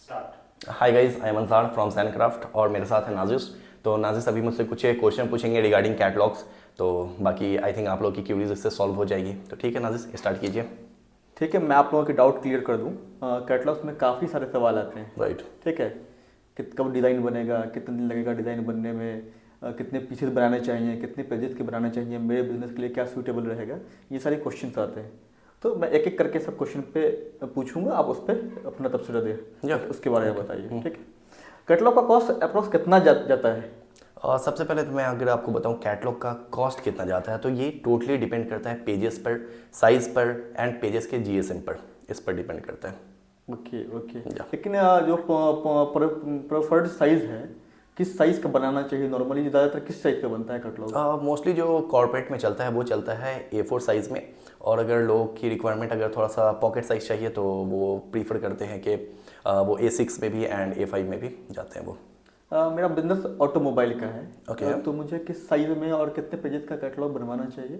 Hi guys, I am Ansar from सैनक्राफ्ट और मेरे साथ है नाजिस। तो नाजिस अभी मुझसे कुछ क्वेश्चन पूछेंगे रिगार्डिंग कैटलॉग्स। तो बाकी आई थिंक आप लोग की क्यूरीज इससे सॉल्व हो जाएगी। तो ठीक है नाजिस, स्टार्ट कीजिए। ठीक है, मैं आप लोगों के डाउट क्लियर कर दूं। कैटलॉग्स में काफ़ी सारे सवाल आते हैं। राइट। ठीक है, कब डिज़ाइन बनेगा, कितने दिन लगेगा डिज़ाइन बनने में, कितने पीसेस बनाने चाहिए, कितने पेजेस के बनाने चाहिए, मेरे बिजनेस के लिए क्या सूटेबल रहेगा, ये सारे क्वेश्चंस आते हैं। तो मैं एक एक करके सब क्वेश्चन पे पूछूंगा, आप उस पर अपना तबसरा दें, उसके बारे में बताइए। ठीक है, कैटलॉग का कॉस्ट अप्रोक्स कितना जाता है? और सबसे पहले तो मैं अगर आपको बताऊं कैटलॉग का कॉस्ट कितना जाता है, तो ये टोटली डिपेंड करता है पेजेस पर, साइज पर एंड पेजेस के जीएसएम पर। इस पर डिपेंड करता है। Okay okay. या लेकिन जो प्रेफर्ड साइज है, किस साइज का बनाना चाहिए? नॉर्मली ज़्यादातर किस साइज का बनता है कैटलॉग? मोस्टली जो कॉर्पोरेट में चलता है वो चलता है A4 साइज़ में। और अगर लोगों की रिक्वायरमेंट अगर थोड़ा सा पॉकेट साइज़ चाहिए तो वो प्रीफर करते हैं कि वो A6 में भी एंड A5 में भी जाते हैं वो। मेरा बिजनेस ऑटोमोबाइल का है। ओके। तो मुझे किस साइज में और कितने पेजेस का कैटलॉग बनवाना चाहिए?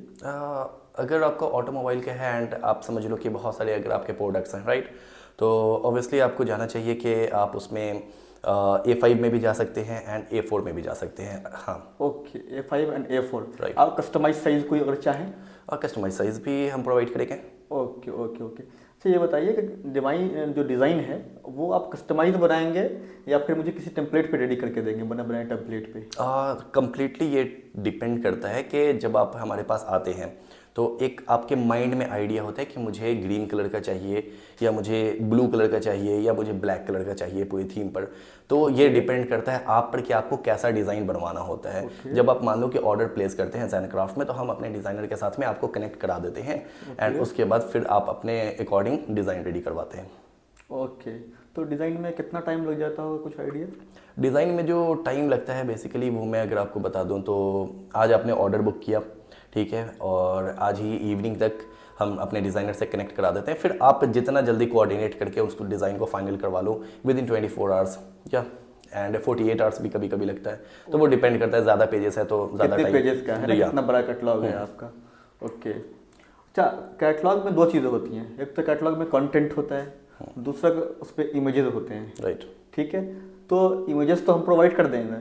अगर आपका ऑटोमोबाइल का है एंड आप समझ लो कि बहुत सारे अगर आपके प्रोडक्ट्स हैं, राइट, तो ऑब्वियसली आपको जाना चाहिए कि आप उसमें A5 में भी जा सकते हैं एंड A4 में भी जा सकते हैं। हाँ। Okay, A5 and A4। Right. आप कस्टमाइज साइज कोई अगर चाहें? और कस्टमाइज साइज़ भी हम प्रोवाइड करेंगे। Okay okay okay. अच्छा, ये बताइए कि डिज़ाइन है वो आप कस्टमाइज बनाएंगे या फिर मुझे किसी टेम्पलेट पे रेडी करके देंगे, बना बनाए टेम्पलेट पे? कंप्लीटली ये डिपेंड करता है कि जब आप हमारे पास आते हैं तो एक आपके माइंड में आइडिया होता है कि मुझे ग्रीन कलर का चाहिए या मुझे ब्लू कलर का चाहिए या मुझे ब्लैक कलर का चाहिए पूरी थीम पर। तो ये डिपेंड करता है आप पर कि आपको कैसा डिज़ाइन बनवाना होता है। Okay. जब आप मान लो कि ऑर्डर प्लेस करते हैं सैनक्राफ्ट में, तो हम अपने डिज़ाइनर के साथ में आपको कनेक्ट करा देते हैं एंड उसके बाद फिर आप अपने अकॉर्डिंग डिज़ाइन रेडी करवाते हैं। ओके, तो डिज़ाइन में कितना टाइम लग जाता होगा, कुछ आइडिया? डिज़ाइन में जो टाइम लगता है बेसिकली वो मैं अगर आपको बता दूं तो आज आपने ऑर्डर बुक किया, ठीक है, और आज ही इवनिंग तक हम अपने डिज़ाइनर से कनेक्ट करा देते हैं। फिर आप जितना जल्दी कोऑर्डिनेट करके उसको डिज़ाइन को फाइनल करवा लो विद इन 24 आवर्स या एंड 48 आवर्स भी कभी कभी लगता है। तो वो डिपेंड करता है, ज़्यादा पेजेस है तो ज़्यादा कितने टाइम। पेजेस का है ना, कितना बड़ा कैटलॉग है आपका? ओके। अच्छा, कैटलॉग में दो चीज़ें होती हैं, एक तो कैटलॉग में कंटेंट होता है, दूसरा उस पर इमेजेस होते हैं। राइट। ठीक है, तो इमेजेस तो हम प्रोवाइड कर देंगे,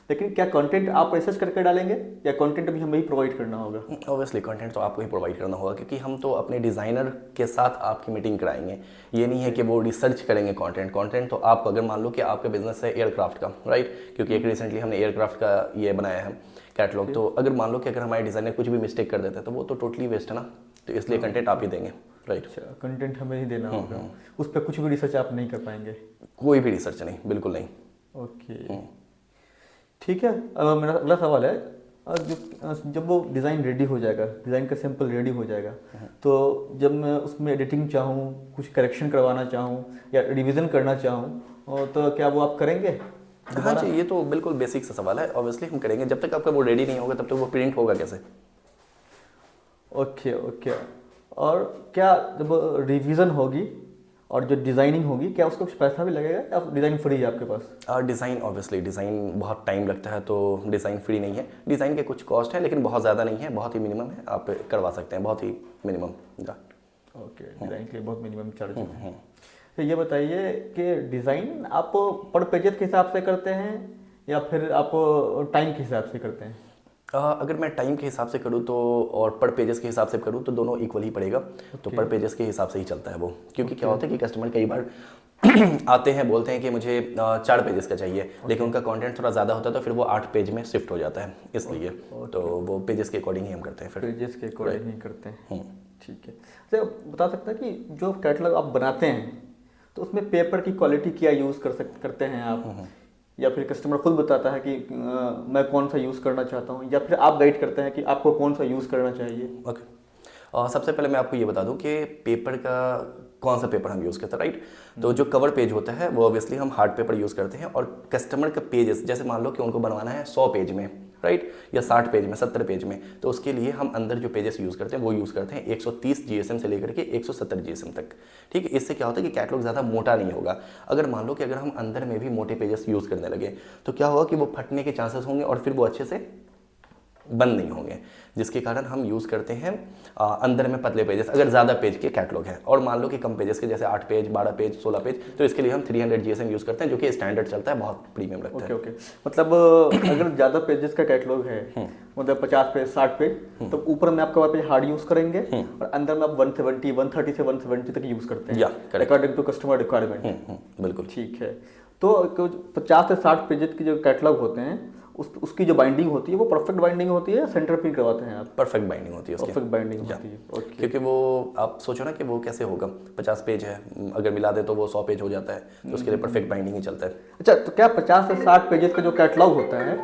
लेकिन क्या कंटेंट आप रिसर्च करके डालेंगे या कंटेंट भी हमें ही प्रोवाइड करना होगा? ऑब्वियसली कंटेंट तो आपको ही प्रोवाइड करना होगा क्योंकि हम तो अपने डिज़ाइनर के साथ आपकी मीटिंग कराएंगे। ये नहीं है कि वो रिसर्च करेंगे कंटेंट तो आपको अगर मान लो कि आपका बिजनेस है एयरक्राफ्ट का, राइट, क्योंकि एक रिसेंटली हमने एयरक्राफ्ट का ये बनाया है कैटलॉग। तो अगर मान लो कि अगर हमारे डिज़ाइनर कुछ भी मिस्टेक कर देते हैं तो वो तो टोटली वेस्ट है ना, तो इसलिए कंटेंट आप ही देंगे। राइट। अच्छा, कंटेंट हमें ही देना होगा, उस पर कुछ भी रिसर्च आप नहीं कर पाएंगे? कोई भी रिसर्च नहीं, बिल्कुल नहीं। ओके, ठीक है। अब मेरा अगला सवाल है, जब वो डिज़ाइन रेडी हो जाएगा, डिज़ाइन का सैंपल रेडी हो जाएगा, तो जब मैं उसमें एडिटिंग चाहूँ, कुछ करेक्शन करवाना चाहूँ या रिवीजन करना चाहूँ, तो क्या वो आप करेंगे? हाँ जी, ये तो बिल्कुल बेसिक सा सवाल है। ऑब्वियसली हम करेंगे, जब तक आपका वो रेडी नहीं होगा तब तक वो प्रिंट होगा कैसे? Okay okay. और क्या जब रिवीजन होगी और जो डिज़ाइनिंग होगी, क्या उसका कुछ पैसा भी लगेगा या डिज़ाइन फ्री है आपके पास? डिज़ाइन ऑब्वियसली डिज़ाइन बहुत टाइम लगता है तो डिज़ाइन फ्री नहीं है। डिज़ाइन के कुछ कॉस्ट है लेकिन बहुत ज़्यादा नहीं है, बहुत ही मिनिमम है, आप करवा सकते हैं, बहुत ही मिनिमम। ओके, डिज़ाइन के लिए बहुत मिनिमम चार्जेस हैं। तो ये बताइए कि डिज़ाइन आप पर पेजेस के हिसाब से करते हैं या फिर आप टाइम के हिसाब से करते हैं? अगर मैं टाइम के हिसाब से करूँ तो और पर पेजेस के हिसाब से करूँ तो दोनों इक्वल ही पड़ेगा। तो पर पेजेस के हिसाब से ही चलता है वो, क्योंकि क्या होता है कि कस्टमर कई बार आते हैं, बोलते हैं कि मुझे 4 पेजेस का चाहिए, लेकिन उनका कंटेंट थोड़ा ज़्यादा होता है तो फिर वो 8 पेज में शिफ्ट हो जाता है, इसलिए तो वो पेजेस के अकॉर्डिंग ही हम करते हैं। फिर पेजेस के अकॉर्डिंग ही करते हैं। ठीक है। तो बता सकते हैं कि जो कैटलॉग आप बनाते हैं तो उसमें पेपर की क्वालिटी क्या यूज़ करते हैं आप, या फिर कस्टमर खुद बताता है कि मैं कौन सा यूज़ करना चाहता हूँ, या फिर आप गाइड करते हैं कि आपको कौन सा यूज़ करना चाहिए? ओके। सबसे पहले मैं आपको ये बता दूं कि पेपर का कौन सा पेपर हम यूज़ करते हैं, राइट। तो जो कवर पेज होता है वो ऑब्वियसली हम हार्ड पेपर यूज़ करते हैं, और कस्टमर का पेजेस जैसे मान लो कि उनको बनवाना है 100 पेज में, राइट, या 60 पेज में, 70 पेज में, तो उसके लिए हम अंदर जो पेजेस यूज़ करते हैं वो यूज़ करते हैं 130 जीएसएम से लेकर के 170 जीएसएम तक। ठीक है, इससे क्या होता है कि कैटलॉग ज़्यादा मोटा नहीं होगा। अगर मान लो कि अगर हम अंदर में भी मोटे पेजेस यूज़ करने लगे तो क्या होगा कि वो फटने के चांसेस होंगे और फिर वो अच्छे से बंद नहीं होंगे, जिसके कारण हम यूज़ करते हैं अंदर में पतले पेजेस। अगर ज़्यादा पेज के कैटलॉग हैं और मान लो कि कम पेजेस के, जैसे 8 पेज, 12 पेज, 16 पेज, तो इसके लिए हम 300 GSM यूज़ करते हैं, जो कि स्टैंडर्ड चलता है, बहुत प्रीमियम लगता है। ओके। मतलब अगर ज़्यादा पेजेस का कैटलॉग है, मतलब 50 पेज, 60 पेज, तो ऊपर में आप कवर पेज हार्ड यूज़ करेंगे और अंदर में आप 170, 130 से 170 तक यूज़ करते हैं, अकॉर्डिंग टू कस्टमर रिक्वायरमेंट। बिल्कुल ठीक है। तो 50 से 60 पेजेस के जो कैटलॉग होते हैं, उसकी जो बाइंडिंग होती है वो परफेक्ट बाइंडिंग होती है या सेंटर प्रिंट करवाते हैं आप? परफेक्ट बाइंडिंग होती है उसकी। परफेक्ट बाइंडिंग होती है, ओके। क्योंकि वो आप सोचो ना कि वो कैसे होगा, 50 पेज है, अगर मिला दे तो वो 100 पेज हो जाता है, तो उसके लिए परफेक्ट बाइंडिंग ही चलता है। अच्छा, तो क्या 50 से 60 पेजेस का जो कैटलॉग होता है,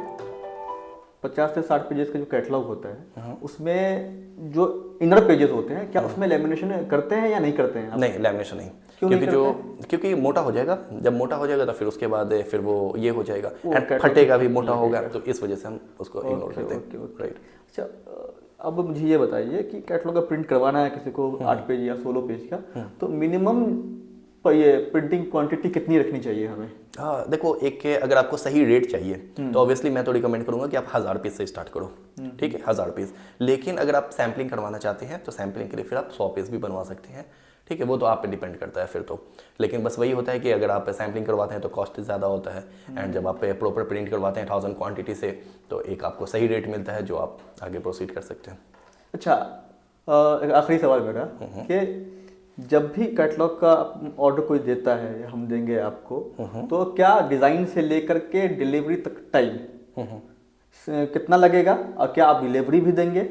50 से 60 पेजेस का जो कैटलॉग होता है, उसमें जो इनर पेजेस होते हैं, क्या उसमें लेमिनेशन करते हैं या नहीं करते हैं आप? नहीं, लेमिनेशन नहीं। क्यों क्योंकि नहीं क्योंकि मोटा हो जाएगा, जब मोटा हो जाएगा तो फिर उसके बाद फिर वो ये हो जाएगा, फटेगा भी, मोटा होगा, तो इस वजह से हम उसको इग्नोर करते हैं। राइट। अच्छा, अब मुझे ये बताइए कि कैटलॉग का प्रिंट करवाना है किसी को 8 पेज या 16 पेज का, तो मिनिमम ये प्रिंटिंग क्वांटिटी कितनी रखनी चाहिए हमें? हाँ देखो, एक के अगर आपको सही रेट चाहिए तो ऑब्वियसली मैं तो रिकमेंड करूंगा कि आप 1000 पीस से स्टार्ट करो, ठीक है, 1000 पीस। लेकिन अगर आप सैम्पलिंग करवाना चाहते हैं तो सैम्पलिंग के लिए फिर आप 100 पीस भी बनवा सकते हैं, ठीक है, वो तो आप पे डिपेंड करता है फिर तो। लेकिन बस वही होता है कि अगर आप सैम्पलिंग करवाते हैं तो कॉस्ट ज़्यादा होता है, एंड जब आप प्रॉपर प्रिंट करवाते हैं 1000 क्वांटिटी से, तो एक आपको सही रेट मिलता है जो आप आगे प्रोसीड कर सकते हैं। अच्छा, एक आखिरी सवाल मेरा कि जब भी कैटलॉग का ऑर्डर कोई देता है या हम देंगे आपको, तो क्या डिज़ाइन से लेकर के डिलीवरी तक टाइम कितना लगेगा, और क्या आप डिलीवरी भी देंगे,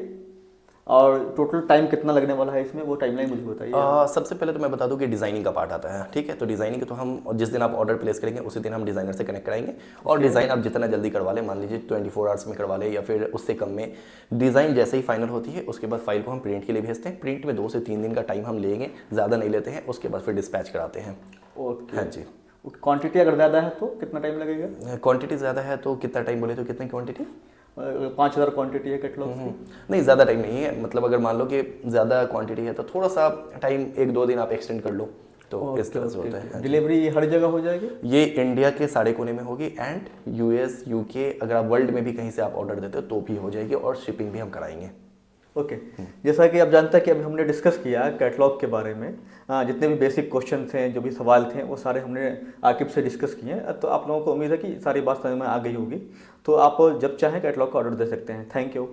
और टोटल टाइम कितना लगने वाला है इसमें, वो टाइमलाइन मुझे बताइए। सबसे पहले तो मैं बता दूं कि डिज़ाइनिंग का पार्ट आता है, ठीक है। तो डिज़ाइनिंग तो हम जिस दिन आप ऑर्डर प्लेस करेंगे उसी दिन हम डिज़ाइनर से कनेक्ट कराएंगे, और डिज़ाइन आप जितना जल्दी करवा लें, मान लीजिए 24 आवर्स में करवा लें या फिर उससे कम में, डिज़ाइन जैसे ही फाइनल होती है उसके बाद फाइल को हम प्रिंट के लिए भेजते हैं। प्रिंट में 2 से 3 दिन का टाइम हम लेंगे, ज़्यादा नहीं लेते हैं, उसके बाद फिर डिस्पैच कराते हैं। ओके। हाँ जी। क्वांटिटी अगर ज़्यादा है तो कितना टाइम लगेगा? क्वांटिटी ज़्यादा है तो कितना टाइम बोले तो कितनी क्वांटिटी? 5000 क्वांटिटी है कैटलॉग की? नहीं, ज़्यादा टाइम नहीं है, मतलब अगर मान लो कि ज़्यादा क्वांटिटी है तो थोड़ा सा टाइम 1-2 दिन आप एक्सटेंड कर लो, तो इस तरह से होता है। डिलीवरी हर जगह हो जाएगी? ये इंडिया के सारे कोने में होगी, एंड US, UK, अगर आप वर्ल्ड में भी कहीं से आप ऑर्डर देते हो तो भी हो जाएगी, और शिपिंग भी हम कराएंगे। ओके। जैसा कि आप जानते हैं कि अभी हमने डिस्कस किया कैटलॉग के बारे में, जितने भी बेसिक क्वेश्चन थे, जो भी सवाल थे, वो सारे हमने आकिब से डिस्कस किए, तो आप लोगों को उम्मीद है कि सारी बात समझ में आ गई होगी। तो आप जब चाहें कैटलॉग का ऑर्डर दे सकते हैं। Thank you.